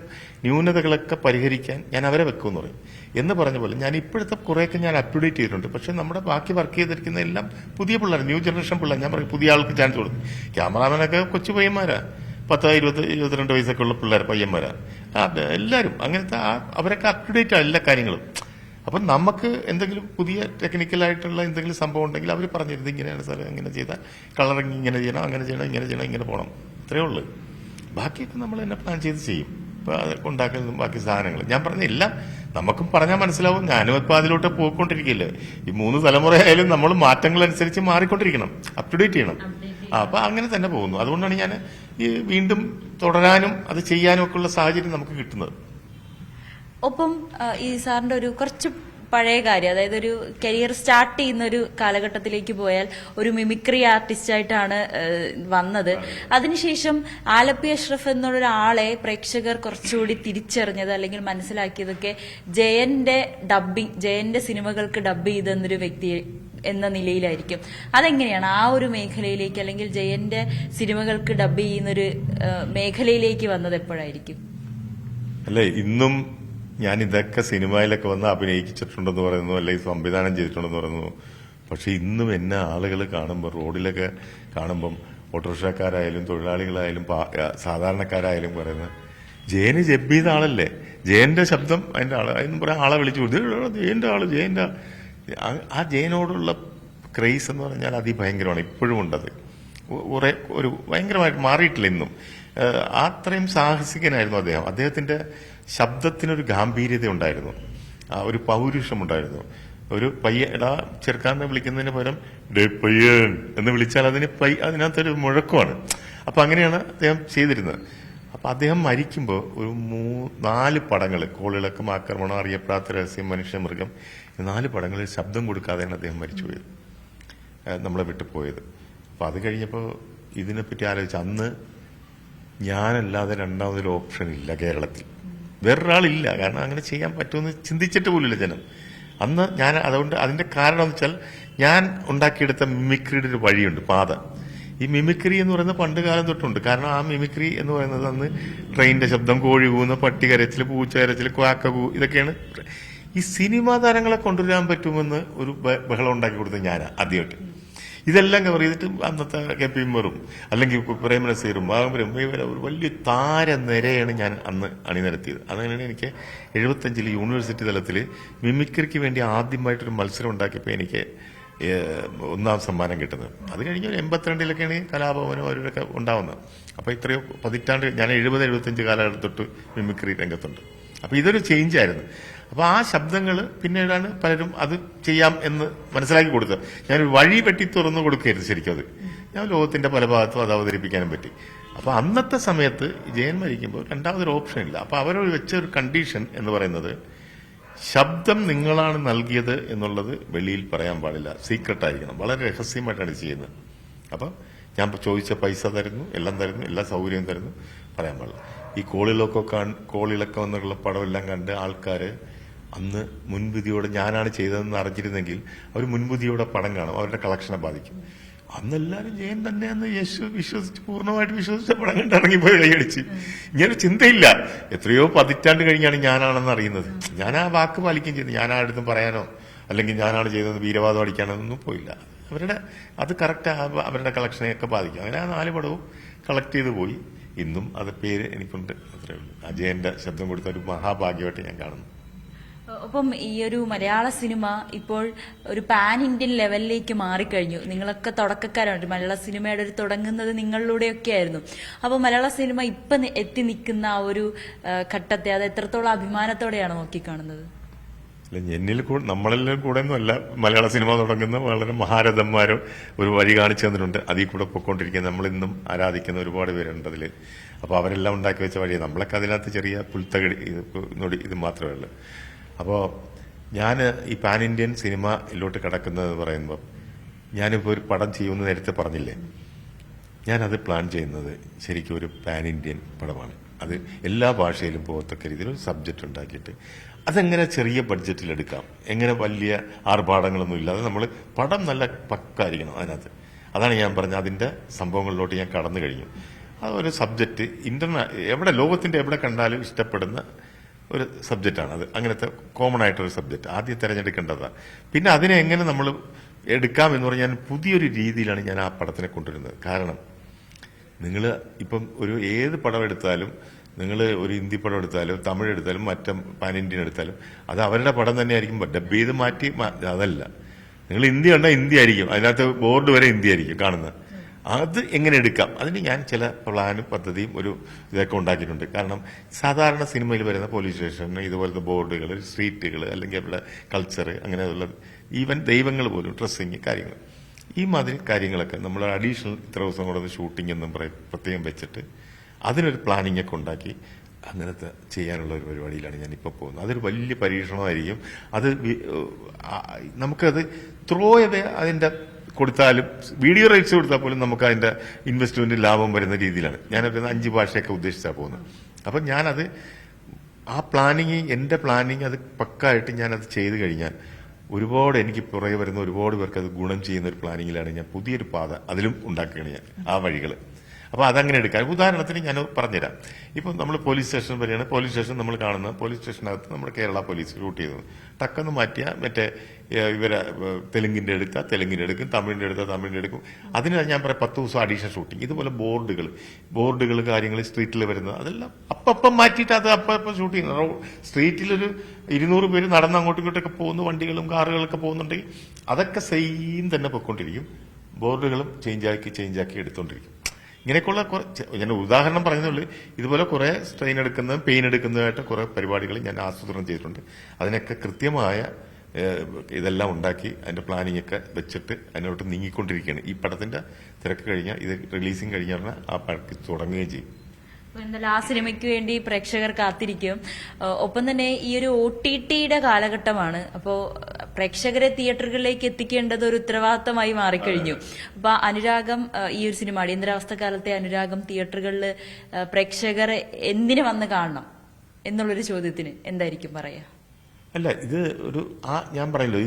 ന്യൂനതകളൊക്കെ പരിഹരിക്കാൻ ഞാൻ അവരെ വെക്കുമെന്ന് പറയും. എന്ന് പറഞ്ഞ പോലെ ഞാൻ ഇപ്പോഴത്തെ കുറേയൊക്കെ ഞാൻ അപ്ഡേറ്റ് ചെയ്തിട്ടുണ്ട്. പക്ഷെ നമ്മുടെ ബാക്കി വർക്ക് ചെയ്തിരിക്കുന്ന എല്ലാം പുതിയ പിള്ളേർ, ന്യൂ ജനറേഷൻ പിള്ളേർ. ഞാൻ പറയും, പുതിയ ആൾക്ക് ചാൻസ് കൊടുക്കും. ക്യാമറാമാനൊക്കെ കൊച്ചു പയ്യന്മാരാ, 10-22 വയസ്സൊക്കെ ഉള്ള പിള്ളേർ പയ്യന്മാരാ. എല്ലാവരും അങ്ങനത്തെ അവരൊക്കെ അപ്ഡേറ്റ് ആണ് എല്ലാ കാര്യങ്ങളും. അപ്പം നമുക്ക് എന്തെങ്കിലും പുതിയ ടെക്നിക്കലായിട്ടുള്ള എന്തെങ്കിലും സംഭവം ഉണ്ടെങ്കിൽ അവർ പറഞ്ഞിരുന്നത് ഇങ്ങനെയാണ് സാർ, ഇങ്ങനെ ചെയ്താൽ കളറിങ് ഇങ്ങനെ ചെയ്യണം, അങ്ങനെ ചെയ്യണം, ഇങ്ങനെ ചെയ്യണം, ഇങ്ങനെ പോകണം, ഇത്രയേ ഉള്ളൂ. ബാക്കിയൊക്കെ നമ്മൾ തന്നെ പ്ലാൻ ചെയ്ത് ചെയ്യും. ഇപ്പൊ അതൊക്കെ ഉണ്ടാക്കുന്നതും ബാക്കി സാധനങ്ങൾ ഞാൻ പറഞ്ഞ എല്ലാം നമുക്കും പറഞ്ഞാൽ മനസ്സിലാവും. ഞാനും ഇപ്പൊ അതിലോട്ട് പോയിക്കൊണ്ടിരിക്കില്ലേ. ഈ 3 തലമുറയായാലും നമ്മൾ മാറ്റങ്ങൾ അനുസരിച്ച് മാറിക്കൊണ്ടിരിക്കണം, അപ്ഡേറ്റ് ചെയ്യണം. അപ്പൊ അങ്ങനെ തന്നെ പോകുന്നു. അതുകൊണ്ടാണ് ഞാൻ ഈ വീണ്ടും തുടരാനും അത് ചെയ്യാനും ഒക്കെ ഉള്ള സാഹചര്യം നമുക്ക് കിട്ടുന്നത്. ഒപ്പം ഈ സാറിന്റെ ഒരു കുറച്ച് പഴയ കാര്യം, അതായത് ഒരു കരിയർ സ്റ്റാർട്ട് ചെയ്യുന്ന ഒരു കാലഘട്ടത്തിലേക്ക് പോയാൽ ഒരു മിമിക്രി ആർട്ടിസ്റ്റായിട്ടാണ് വന്നത്. അതിനുശേഷം ആലപ്പി അഷ്റഫ് എന്നൊരാളെ പ്രേക്ഷകർ കുറച്ചുകൂടി തിരിച്ചറിഞ്ഞത് അല്ലെങ്കിൽ മനസ്സിലാക്കിയതൊക്കെ ജയന്റെ സിനിമകൾക്ക് ഡബ് ചെയ്തെന്നൊരു വ്യക്തി എന്ന നിലയിലായിരിക്കും. അതെങ്ങനെയാണ് ആ ഒരു മേഖലയിലേക്ക് അല്ലെങ്കിൽ ജയന്റെ സിനിമകൾക്ക് ഡബ് ചെയ്യുന്നൊരു മേഖലയിലേക്ക് വന്നത് എപ്പോഴായിരിക്കും? അല്ലേ, ഇന്നും ഞാൻ ഇതൊക്കെ സിനിമയിലൊക്കെ വന്ന് അഭിനയിച്ചിട്ടുണ്ടെന്ന് പറയുന്നു, അല്ലെങ്കിൽ സംവിധാനം ചെയ്തിട്ടുണ്ടെന്ന് പറയുന്നു. പക്ഷെ ഇന്നും എന്നെ ആളുകൾ കാണുമ്പോൾ, റോഡിലൊക്കെ കാണുമ്പം ഓട്ടോറിക്ഷക്കാരായാലും തൊഴിലാളികളായാലും സാധാരണക്കാരായാലും പറയുന്നത്, ജയന് ജബ് ചെയ്ത ആളല്ലേ, ജയന്റെ ശബ്ദം അതിന്റെ ആള് അതിന് പറയാൻ ആളെ വിളിച്ചു കൊടുത്തു, ജയന്റെ ആ ജയനോടുള്ള ക്രേസ് എന്ന് പറഞ്ഞാൽ അതിഭയങ്കരമാണ്. ഇപ്പോഴും ഉണ്ടത്. കുറെ ഒരു ഭയങ്കരമായിട്ട് മാറിയിട്ടില്ല ഇന്നും. അത്രയും സാഹസികനായിരുന്നു അദ്ദേഹം. അദ്ദേഹത്തിന്റെ ശബ്ദത്തിനൊരു ഗാംഭീര്യത ഉണ്ടായിരുന്നു, ഒരു പൗരുഷമുണ്ടായിരുന്നു. ഒരു എടാ ചെറുക്കാന്ന് വിളിക്കുന്നതിന് പകരം ഡേ പയ്യൻ എന്ന് വിളിച്ചാൽ അതിനകത്തൊരു മുഴക്കമാണ്. അപ്പൊ അങ്ങനെയാണ് അദ്ദേഹം ചെയ്തിരുന്നത്. അപ്പൊ അദ്ദേഹം മരിക്കുമ്പോൾ ഒരു 4 പടങ്ങൾ, കോളിളക്കം, ആക്രമണം, അറിയപ്പെടാത്ത രഹസ്യം, മനുഷ്യ മൃഗം, 4 പടങ്ങളിൽ ശബ്ദം കൊടുക്കാതെയാണ് അദ്ദേഹം മരിച്ചുപോയത്, നമ്മളെ വിട്ടുപോയത്. അപ്പൊ അത് കഴിഞ്ഞപ്പോൾ ഇതിനെപ്പറ്റി ആലോചിച്ച് അന്ന് ഞാനല്ലാതെ രണ്ടാമതൊരു ഓപ്ഷൻ ഇല്ല കേരളത്തിൽ, വേറൊരാളില്ല. കാരണം അങ്ങനെ ചെയ്യാൻ പറ്റുമെന്ന് ചിന്തിച്ചിട്ട് പോലില്ല ജനം അന്ന്. ഞാൻ അതുകൊണ്ട് അതിന്റെ കാരണം എന്ന് വെച്ചാൽ ഞാൻ ഉണ്ടാക്കിയെടുത്ത മിമിക്രിയുടെ ഒരു വഴിയുണ്ട്, പാത. ഈ മിമിക്രി എന്ന് പറയുന്നത് പണ്ട് കാലം തൊട്ടുണ്ട്. കാരണം ആ മിമിക്രി എന്ന് പറയുന്നത് അന്ന് ട്രെയിനിന്റെ ശബ്ദം, കോഴി കൂവുന്ന, പട്ടി കരച്ചിൽ, പൂച്ച കരച്ചിൽ, ക്വാക്ക കൂ, ഇതൊക്കെയാണ്. ഈ സിനിമാ താരങ്ങളെ കൊണ്ടുവരാൻ പറ്റുമെന്ന് ഒരു ബഹളം ഉണ്ടാക്കി കൊടുത്തത് ഞാനാ ആദ്യമായിട്ട്. ഇതെല്ലാം കവർ ചെയ്തിട്ട് അന്നത്തെ കെ പി ഉമ്മറും അല്ലെങ്കിൽ പ്രേമനസീറും ബാബരും ഒരു വലിയ താരനിരയാണ് ഞാൻ അന്ന് അണിനിരത്തിയത്. അങ്ങനെയാണ് എനിക്ക് 75-ൽ യൂണിവേഴ്സിറ്റി തലത്തിൽ മിമിക്രിക്ക് വേണ്ടി ആദ്യമായിട്ടൊരു മത്സരം ഉണ്ടാക്കിയപ്പോൾ എനിക്ക് 1ാം സമ്മാനം കിട്ടുന്നത്. അത് കഴിഞ്ഞ് 82-ലൊക്കെയാണ് കലാഭവനും അവരൊക്കെ ഉണ്ടാവുന്നത്. അപ്പൊ ഇത്രയോ പതിറ്റാണ്ട്, ഞാൻ 70-75 കാലഘട്ടം തൊട്ട് മിമിക്രി രംഗത്തുണ്ട്. അപ്പൊ ഇതൊരു ചേഞ്ച് ആയിരുന്നു. അപ്പൊ ആ ശബ്ദങ്ങൾ പിന്നീടാണ് പലരും അത് ചെയ്യാം എന്ന് മനസ്സിലാക്കി കൊടുത്തത്. ഞാൻ വഴി വെട്ടി തുറന്നു കൊടുക്കുകയായിരുന്നു ശരിക്കും. അത് ഞാൻ ലോകത്തിന്റെ പല ഭാഗത്തും അത് അവതരിപ്പിക്കാനും പറ്റി. അപ്പൊ അന്നത്തെ സമയത്ത് ജയൻ മരിക്കുമ്പോൾ രണ്ടാമതൊരു ഓപ്ഷൻ ഇല്ല. അപ്പൊ അവരോട് വെച്ച ഒരു കണ്ടീഷൻ എന്ന് പറയുന്നത്, ശബ്ദം നിങ്ങളാണ് നൽകിയത് എന്നുള്ളത് വെളിയിൽ പറയാൻ പാടില്ല, സീക്രട്ട് ആയിരിക്കണം, വളരെ രഹസ്യമായിട്ടാണ് ചെയ്യുന്നത്. അപ്പൊ ഞാൻ ചോദിച്ച പൈസ തരുന്നു, എല്ലാം തരുന്നു, എല്ലാ സൗകര്യവും തരുന്നു, പറയാൻ പാടില്ല. ഈ കോളിളക്കം എന്നുള്ള പടമെല്ലാം കണ്ട് ആൾക്കാര് അന്ന് മുൻവിധിയോടെ ഞാനാണ് ചെയ്തതെന്ന് അറിഞ്ഞിരുന്നെങ്കിൽ അവർ മുൻവിധിയോടെ പടം കാണും, അവരുടെ കളക്ഷനെ ബാധിക്കും. അന്നെല്ലാരും ജയൻ തന്നെയെന്ന് പൂർണ്ണമായിട്ട് വിശ്വസിച്ച പടം കണ്ട് ഇറങ്ങിപ്പോയി കൈയടിച്ച്. ഇങ്ങനെ ചിന്തയില്ല. എത്രയോ പതിറ്റാണ്ട് കഴിഞ്ഞാണ് ഞാനാണെന്ന് അറിയുന്നത്. ഞാൻ ആ വാക്ക് പാലിക്കുകയും ചെയ്തു. ഞാൻ ആരുടെ പറയാനോ അല്ലെങ്കിൽ ഞാനാണ് ചെയ്തത് വീരവാദം അടിക്കാനോ ഒന്നും പോയില്ല. അവരുടെ അത് കറക്റ്റ് അവരുടെ കളക്ഷനെയൊക്കെ ബാധിക്കും. അങ്ങനെ ആ 4 പടവും കളക്ട് ചെയ്ത് പോയി. ഇന്നും അത് പേര് എനിക്കുണ്ട്, അത്രേ ഉള്ളൂ. അജയന്റെ ശബ്ദം കൊടുത്ത ഒരു മഹാഭാഗ്യമായിട്ട് ഞാൻ കാണുന്നു. ഒപ്പം ഈ ഒരു മലയാള സിനിമ ഇപ്പോൾ ഒരു പാൻ ഇന്ത്യൻ ലെവലിലേക്ക് മാറിക്കഴിഞ്ഞു. നിങ്ങളൊക്കെ തുടക്കക്കാരാണ്. മലയാള സിനിമയുടെ ഒരു തുടങ്ങുന്നത് നിങ്ങളിലൂടെയൊക്കെ ആയിരുന്നു. അപ്പോൾ മലയാള സിനിമ ഇപ്പൊ എത്തി നിൽക്കുന്ന ആ ഒരു ഘട്ടത്തെ അത് എത്രത്തോളം അഭിമാനത്തോടെയാണ് നോക്കിക്കാണുന്നത്? എന്നിൽ നമ്മളെല്ലാം കൂടെ ഒന്നുമല്ല മലയാള സിനിമ തുടങ്ങുന്ന വളരെ മഹാരഥന്മാരും ഒരു വഴി കാണിച്ചു തന്നിട്ടുണ്ട്. അതിൽ കൂടെ പൊയ്ക്കൊണ്ടിരിക്കുന്ന നമ്മളിന്നും ആരാധിക്കുന്ന ഒരുപാട് പേരുണ്ട് അതിൽ. അപ്പൊ അവരെല്ലാം ഉണ്ടാക്കി വെച്ച വഴി, നമ്മളൊക്കെ അതിനകത്ത് ചെറിയ പുൽത്തകടി ഇത് മാത്രമേ ഉള്ളൂ. അപ്പോ ഞാൻ ഈ പാൻ ഇന്ത്യൻ സിനിമയിലോട്ട് കിടക്കുന്നത് പറയുമ്പോൾ, ഞാനിപ്പോ ഒരു പടം ചെയ്യുമെന്ന് നേരത്തെ പറഞ്ഞില്ലേ, ഞാനത് പ്ലാൻ ചെയ്യുന്നത് ശരിക്കും ഒരു പാൻ ഇന്ത്യൻ പടമാണ്. അത് എല്ലാ ഭാഷയിലും പോകത്തക്ക രീതിയിൽ ഒരു സബ്ജക്റ്റ് ഉണ്ടാക്കിയിട്ട് അതെങ്ങനെ ചെറിയ ബഡ്ജറ്റിൽ എടുക്കാം, എങ്ങനെ വലിയ ആർഭാടങ്ങളൊന്നും ഇല്ലാതെ നമ്മൾ പടം നല്ല പക്കായിരിക്കണം അതിനകത്ത്. അതാണ് ഞാൻ പറഞ്ഞത്. അതിന്റെ സംഭവങ്ങളിലോട്ട് ഞാൻ കടന്നു കഴിഞ്ഞു. അതൊരു സബ്ജക്റ്റ് ലോകത്തിന്റെ എവിടെ കണ്ടാലും ഇഷ്ടപ്പെടുന്ന ഒരു സബ്ജക്റ്റാണ് അത്. അങ്ങനത്തെ കോമൺ ആയിട്ടൊരു സബ്ജക്റ്റ് ആദ്യം തിരഞ്ഞെടുക്കേണ്ടതാണ്. പിന്നെ അതിനെ എങ്ങനെ നമ്മൾ എടുക്കാം എന്ന് പറഞ്ഞാൽ പുതിയൊരു രീതിയിലാണ് ഞാൻ ആ പടത്തിനെ കൊണ്ടുവരുന്നത്. കാരണം നിങ്ങൾ ഇപ്പം ഏത് പടം എടുത്താലും, നിങ്ങൾ ഒരു ഹിന്ദി പടം എടുത്താലും തമിഴ് എടുത്താലും മറ്റേ പാൻ ഇന്ത്യൻ എടുത്താലും അത് അവരുടെ പടം തന്നെയായിരിക്കും. ഡബ് ചെയ്ത് മാറ്റി അതല്ല. നിങ്ങൾ ഹിന്ദി കണ്ടാൽ ഹിന്ദി ആയിരിക്കും, അതിനകത്ത് ബോർഡ് വരെ ഹിന്ദി ആയിരിക്കും കാണുന്നത്. അത് എങ്ങനെ എടുക്കാം, അതിന് ഞാൻ ചില പ്ലാനും പദ്ധതിയും ഇതൊക്കെ ഉണ്ടാക്കിയിട്ടുണ്ട്. കാരണം സാധാരണ സിനിമയിൽ വരുന്ന പോലീസ് സ്റ്റേഷൻ, ഇതുപോലത്തെ ബോർഡുകൾ, സ്ട്രീറ്റുകൾ, അല്ലെങ്കിൽ അവരുടെ കൾച്ചർ, അങ്ങനെയുള്ള ഈവൻ ദൈവങ്ങൾ പോലും, ഡ്രസ്സിങ് കാര്യങ്ങൾ, ഈ മാതിരി കാര്യങ്ങളൊക്കെ നമ്മൾ അഡീഷണൽ ഇത്ര ദിവസം കൂടെ ഷൂട്ടിംഗ് എന്നും പ്രത്യേകം വെച്ചിട്ട് അതിനൊരു പ്ലാനിങ് ഒക്കെ ഉണ്ടാക്കി അങ്ങനത്തെ ചെയ്യാനുള്ള ഒരു പരിപാടിയിലാണ് ഞാൻ ഇപ്പോൾ പോകുന്നത്. അതൊരു വലിയ പരീക്ഷണമായിരിക്കും. അത് നമുക്കത് ത്രോ ചെയ്ത് അതിന്റെ കൊടുത്താലും, വീഡിയോ റൈറ്റ്സ് കൊടുത്താൽ പോലും നമുക്ക് അതിന്റെ ഇൻവെസ്റ്റ്മെന്റ് ലാഭം വരുന്ന രീതിയിലാണ് ഞാനൊരു 5 ഭാഷയൊക്കെ ഉദ്ദേശിച്ചാണ് പോകുന്നത്. അപ്പം ഞാനത് ആ പ്ലാനിങ്, എന്റെ പ്ലാനിങ് അത് പക്കായിട്ട് ഞാനത് ചെയ്തു കഴിഞ്ഞാൽ ഒരുപാട് എനിക്ക് പുറകെ വരുന്ന ഒരുപാട് പേർക്ക് അത് ഗുണം ചെയ്യുന്ന ഒരു പ്ലാനിങ്ങിലാണ് ഞാൻ പുതിയൊരു പാത അതിലും ഉണ്ടാക്കുകയാണ് ഞാൻ ആ വഴികൾ. അപ്പൊ അതങ്ങനെ എടുക്കാം. ഉദാഹരണത്തിന് ഞാൻ പറഞ്ഞുതരാം. ഇപ്പൊ നമ്മൾ പോലീസ് സ്റ്റേഷൻ വരെയാണ്. പോലീസ് സ്റ്റേഷൻ നമ്മൾ കാണുന്ന പോലീസ് സ്റ്റേഷനകത്ത് നമ്മുടെ കേരള പോലീസ് ഷൂട്ട് ചെയ്തത് ടക്കെന്ന് മാറ്റിയ മറ്റേ ഇവരെ തെലുങ്കിന്റെ എടുത്താൽ തെലുങ്കിന്റെ എടുക്കും, തമിഴിന്റെ എടുത്താൽ തമിഴിന്റെ എടുക്കും. അതിന് ഞാൻ പറയാം 10 ദിവസം അഡീഷണൽ ഷൂട്ടിങ്. ഇതുപോലെ ബോർഡുകൾ കാര്യങ്ങൾ സ്ട്രീറ്റിൽ വരുന്നത് അതെല്ലാം അപ്പം മാറ്റിയിട്ട് അത് അപ്പം ഷൂട്ട് ചെയ്യുന്നത്. സ്ട്രീറ്റിലൊരു 200 പേര് നടന്ന് അങ്ങോട്ടും ഇങ്ങോട്ടൊക്കെ പോകുന്ന വണ്ടികളും കാറുകളൊക്കെ പോകുന്നുണ്ടെങ്കിൽ അതൊക്കെ സെയിം തന്നെ പൊയ്ക്കൊണ്ടിരിക്കും. ബോർഡുകളും ചേഞ്ചാക്കി എടുത്തോണ്ടിരിക്കും. ഇങ്ങനെയൊക്കെയുള്ള ഞാൻ ഉദാഹരണം പറഞ്ഞുള്ളൂ. ഇതുപോലെ കുറെ സ്ട്രെയിൻ എടുക്കുന്നതും പെയിൻ എടുക്കുന്നതുമായിട്ട് കുറെ പരിപാടികൾ ഞാൻ ആസൂത്രണം ചെയ്തിട്ടുണ്ട്. അതിനൊക്കെ കൃത്യമായ ഇതെല്ലാം ഉണ്ടാക്കി അതിന്റെ പ്ലാനിംഗ് ഒക്കെ വെച്ചിട്ട് അതിനോട്ട് നീങ്ങിക്കൊണ്ടിരിക്കുകയാണ്. ഈ പടത്തിന്റെ തിരക്ക് കഴിഞ്ഞാൽ ഇത് റിലീസിങ് കഴിഞ്ഞാൽ ആ പടക്ക് തുടങ്ങുകയും ചെയ്യും. എന്തായാലും ആ സിനിമയ്ക്ക് വേണ്ടി പ്രേക്ഷകർ കാത്തിരിക്കും. ഒപ്പം തന്നെ ഈ ഒരു OTTയുടെ കാലഘട്ടമാണ്. അപ്പോ പ്രേക്ഷകരെ തിയേറ്ററുകളിലേക്ക് എത്തിക്കേണ്ടത് ഒരു ഉത്തരവാദിത്തമായി മാറിക്കഴിഞ്ഞു. അപ്പൊ അനുരാഗം, ഈ ഒരു സിനിമ അടിയന്തരാവസ്ഥ കാലത്തെ അനുരാഗം തിയേറ്ററുകളിൽ പ്രേക്ഷകരെ എന്തിനു വന്ന് കാണണം എന്നുള്ളൊരു ചോദ്യത്തിന് എന്തായിരിക്കും പറയാ? അല്ല, ഇത് ഞാൻ പറയല്ലോ,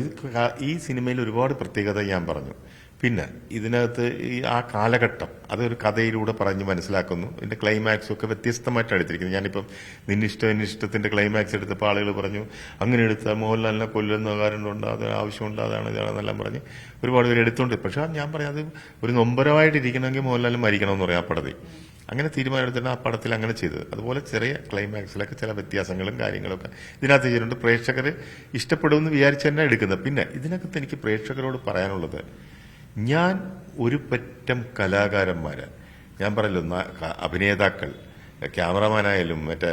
ഈ സിനിമയിൽ ഒരുപാട് പ്രത്യേകത ഞാൻ പറഞ്ഞു. പിന്നെ ഇതിനകത്ത് ആ കാലഘട്ടം അതൊരു കഥയിലൂടെ പറഞ്ഞ് മനസ്സിലാക്കുന്നു. ഇതിന്റെ ക്ലൈമാക്സും ഒക്കെ വ്യത്യസ്തമായിട്ടാണ് എടുത്തിരിക്കുന്നത്. ഞാനിപ്പം നിന്നിഷ്ടത്തിന്റെ ക്ലൈമാക്സ് എടുത്തപ്പോൾ ആളുകൾ പറഞ്ഞു അങ്ങനെ എടുത്താൽ മോഹൻലാലിനെ കൊല്ലുന്ന കാരണമുണ്ട്, അത് ആവശ്യമുണ്ട്, അതാണ് ഇതാണെന്നെല്ലാം പറഞ്ഞ് ഒരുപാട് പേര് എടുത്തുകൊണ്ട്. പക്ഷെ ഞാൻ പറയാം, അത് ഒരു നൊമ്പരമായിട്ടിരിക്കണമെങ്കിൽ മോഹൻലാൽ മരിക്കണമെന്ന് പറയാം ആ പടത്തിൽ. അങ്ങനെ തീരുമാനമെടുത്തിട്ട് ആ പടത്തിൽ അങ്ങനെ ചെയ്തത്. അതുപോലെ ചെറിയ ക്ലൈമാക്സിലൊക്കെ ചില വ്യത്യാസങ്ങളും കാര്യങ്ങളൊക്കെ ഇതിനകത്ത് ചെയ്തിട്ടുണ്ട്. പ്രേക്ഷകർ ഇഷ്ടപ്പെടുമെന്ന് വിചാരിച്ച് തന്നെ എടുക്കുന്നത്. പിന്നെ ഇതിനകത്ത് എനിക്ക് പ്രേക്ഷകരോട് പറയാനുള്ളത്, ഞാൻ ഒരു പറ്റം കലാകാരന്മാര്, ഞാൻ പറയല്ലോ, അഭിനേതാക്കൾ, ക്യാമറമാനായാലും മറ്റേ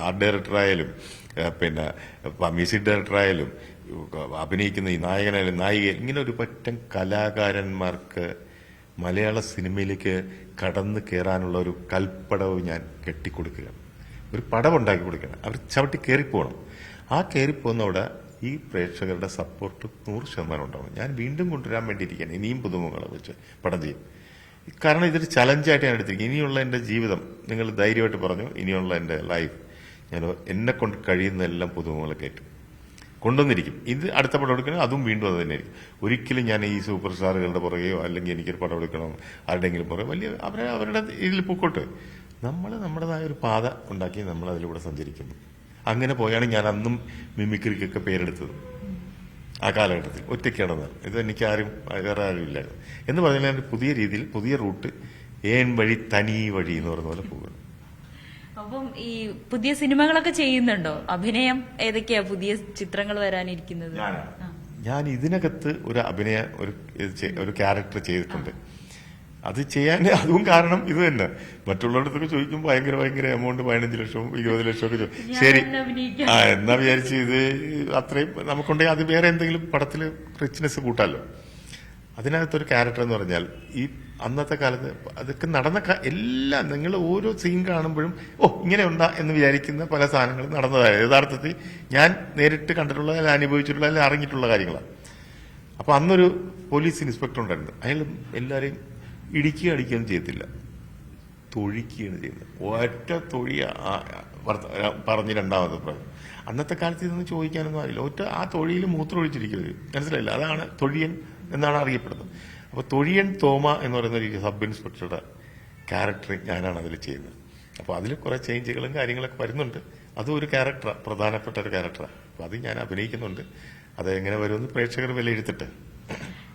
ആർട്ട് ഡയറക്ടറായാലും പിന്നെ മ്യൂസിക് ഡയറക്ടറായാലും അഭിനയിക്കുന്ന ഈ നായകനായാലും നായിക, ഇങ്ങനെ ഒരു പറ്റം കലാകാരന്മാർക്ക് മലയാള സിനിമയിലേക്ക് കടന്നു കയറാനുള്ള ഒരു കൽപ്പടവ് ഞാൻ കെട്ടിക്കൊടുക്കുകയാണ്. ഒരു പടവുണ്ടാക്കി കൊടുക്കുകയാണ്. അവർ ചവിട്ടി കയറിപ്പോകണം. ആ കയറിപ്പോകുന്നവിടെ ഈ പ്രേക്ഷകരുടെ സപ്പോർട്ട് 100% ഉണ്ടാവും. ഞാൻ വീണ്ടും കൊണ്ടുവരാൻ വേണ്ടിയിരിക്കുകയാണ്. ഇനിയും പുതുമുഖങ്ങളെ വെച്ച് പടം ചെയ്യും. കാരണം ഇതൊരു ചലഞ്ചായിട്ട് ഞാൻ എടുത്തിരിക്കും. ഇനിയുള്ള എന്റെ ജീവിതം, നിങ്ങൾ ധൈര്യമായിട്ട് പറഞ്ഞു, ഇനിയുള്ള എന്റെ ലൈഫ് ഞാൻ എന്നെ കൊണ്ട് കഴിയുന്ന എല്ലാം പുതുമുഖങ്ങളെ കയറ്റും കൊണ്ടുവന്നിരിക്കും. ഇത് അടുത്ത പടം എടുക്കണം, അതും വീണ്ടും അത് തന്നെയായിരിക്കും. ഒരിക്കലും ഞാൻ ഈ സൂപ്പർ സ്റ്റാറുകളുടെ പുറകെയോ അല്ലെങ്കിൽ എനിക്കൊരു പടം എടുക്കണം ആരുടെയെങ്കിലും പുറകെ വലിയ അവരുടെ ഇതിൽ പൊക്കോട്ട്. നമ്മൾ നമ്മുടേതായ ഒരു പാത ഉണ്ടാക്കി നമ്മൾ അതിലൂടെ സഞ്ചരിക്കുന്നു. അങ്ങനെ പോയാണ് ഞാൻ അന്നും മിമിക്രിക്കൊക്കെ പേരെടുത്തത്. ആ കാലഘട്ടത്തിൽ ഒറ്റയ്ക്കാണെന്ന് ഇത് എനിക്കാരും വേറെ ആരും ഇല്ലായിരുന്നു എന്ന് പറഞ്ഞാൽ പുതിയ രീതിയിൽ പുതിയ റൂട്ട് ഏൻ വഴി തനി വഴി എന്ന് പറയുന്ന പോലെ പോകുന്നു. അപ്പം ഈ പുതിയ സിനിമകളൊക്കെ ചെയ്യുന്നുണ്ടോ? അഭിനയം ഏതൊക്കെയാ പുതിയ ചിത്രങ്ങൾ വരാനിരിക്കുന്നത്? ഞാൻ ഇതിനകത്ത് ഒരു ക്യാരക്ടർ ചെയ്തിട്ടുണ്ട്. അത് ചെയ്യാൻ അതും കാരണം ഇത് തന്നെ. മറ്റുള്ളവരടുത്തൊക്കെ ചോദിക്കുമ്പോൾ ഭയങ്കര എമൗണ്ട് 15 ലക്ഷം 20 ലക്ഷം ഒക്കെ ശരി എന്നാ വിചാരിച്ച് ഇത് അത്രയും നമുക്കുണ്ടെങ്കിൽ അത് വേറെ എന്തെങ്കിലും പടത്തിൽ റിച്ച്നെസ് കൂട്ടാലോ. അതിനകത്തൊരു ക്യാരക്ടർ എന്ന് പറഞ്ഞാൽ ഈ അന്നത്തെ കാലത്ത് അതൊക്കെ നടന്ന എല്ലാം നിങ്ങൾ ഓരോ സീൻ കാണുമ്പോഴും ഇങ്ങനെ ഉണ്ടാ എന്ന് വിചാരിക്കുന്ന പല സാധനങ്ങളും നടന്നതായത് യഥാർത്ഥത്തിൽ ഞാൻ നേരിട്ട് കണ്ടിട്ടുള്ള അല്ലെങ്കിൽ അനുഭവിച്ചിട്ടുള്ള അല്ലെങ്കിൽ അറിഞ്ഞിട്ടുള്ള കാര്യങ്ങളാണ്. അപ്പൊ അന്നൊരു പോലീസ് ഇൻസ്പെക്ടർ ഉണ്ടായിരുന്നു. അയാൾ എല്ലാവരെയും അടിക്കുകയൊന്നും ചെയ്യത്തില്ല, തൊഴിക്കുകയാണ് ചെയ്യുന്നത്. ഒറ്റ തൊഴിയ പറഞ്ഞ് രണ്ടാമത് പറഞ്ഞു. അന്നത്തെ കാലത്ത് ഇതൊന്നും ചോദിക്കാനൊന്നും അറിയില്ല. ആ തൊഴിയിൽ മൂത്രമൊഴിച്ചിരിക്കുന്നത് മനസ്സിലായില്ല. അതാണ് തൊഴിയൻ എന്നാണ് അറിയപ്പെടുന്നത്. അപ്പൊ തൊഴിയൻ തോമ എന്ന് പറയുന്ന ഒരു സബ് ഇൻസ്പെക്ടറുടെ ക്യാരക്ടർ ഞാനാണ് അതിൽ ചെയ്യുന്നത്. അപ്പൊ അതിൽ കുറെ ചേഞ്ചുകളും കാര്യങ്ങളൊക്കെ വരുന്നുണ്ട്. അതും ഒരു ക്യാരക്ടറാണ്, പ്രധാനപ്പെട്ട ഒരു ക്യാരക്ടറാണ്. അപ്പൊ അത് ഞാൻ അഭിനയിക്കുന്നുണ്ട്. അത് എങ്ങനെ വരുമെന്ന് പ്രേക്ഷകർ വിലയിരുത്തട്ടെ.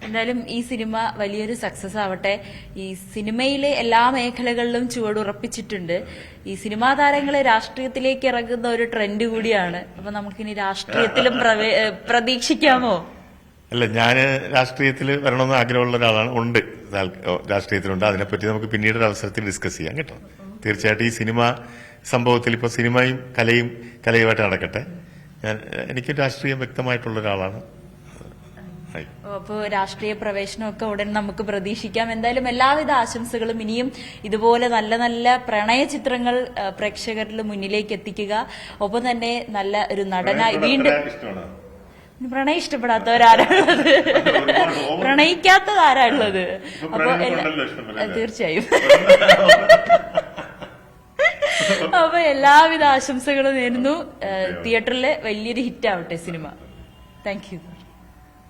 എന്തായാലും ഈ സിനിമ വലിയൊരു സക്സസ് ആവട്ടെ. ഈ സിനിമയിലെ എല്ലാ മേഖലകളിലും ചുവടുറപ്പിച്ചിട്ടുണ്ട്. ഈ സിനിമാ താരങ്ങളെ രാഷ്ട്രീയത്തിലേക്ക് ഇറങ്ങുന്ന ഒരു ട്രെൻഡ് കൂടിയാണ്. അപ്പൊ നമുക്കിനി രാഷ്ട്രീയത്തിലും പ്രതീക്ഷിക്കാമോ? അല്ല, ഞാൻ രാഷ്ട്രീയത്തിൽ വരണമെന്ന് ആഗ്രഹമുള്ള ഒരാളാണ്. ഉണ്ട്, രാഷ്ട്രീയത്തിലുണ്ട്. അതിനെപ്പറ്റി നമുക്ക് പിന്നീട് ഒരു അവസരത്തിൽ ഡിസ്കസ് ചെയ്യാം കേട്ടോ. തീർച്ചയായിട്ടും ഈ സിനിമ സംഭവത്തിൽ ഇപ്പൊ സിനിമയും കലയുമായിട്ട് നടക്കട്ടെ. എനിക്ക് രാഷ്ട്രീയം വ്യക്തമായിട്ടുള്ള ഒരാളാണ്. അപ്പോൾ രാഷ്ട്രീയ പ്രവേശനമൊക്കെ ഉടൻ നമുക്ക് പ്രതീക്ഷിക്കാം. എന്തായാലും എല്ലാവിധ ആശംസകളും. ഇനിയും ഇതുപോലെ നല്ല നല്ല പ്രണയ ചിത്രങ്ങൾ പ്രേക്ഷകരിൽ മുന്നിലേക്ക് എത്തിക്കുക. ഒപ്പം തന്നെ നല്ല ഒരു നടനായി വീണ്ടും. പ്രണയം ഇഷ്ടപ്പെടാത്തവരാരാളുള്ളത്? പ്രണയിക്കാത്തതാരാളുള്ളത്? അപ്പൊ തീർച്ചയായും അപ്പൊ എല്ലാവിധ ആശംസകളും നേരുന്നു. തിയേറ്ററിലെ വലിയൊരു ഹിറ്റ് ആവട്ടെ സിനിമ. Thank you.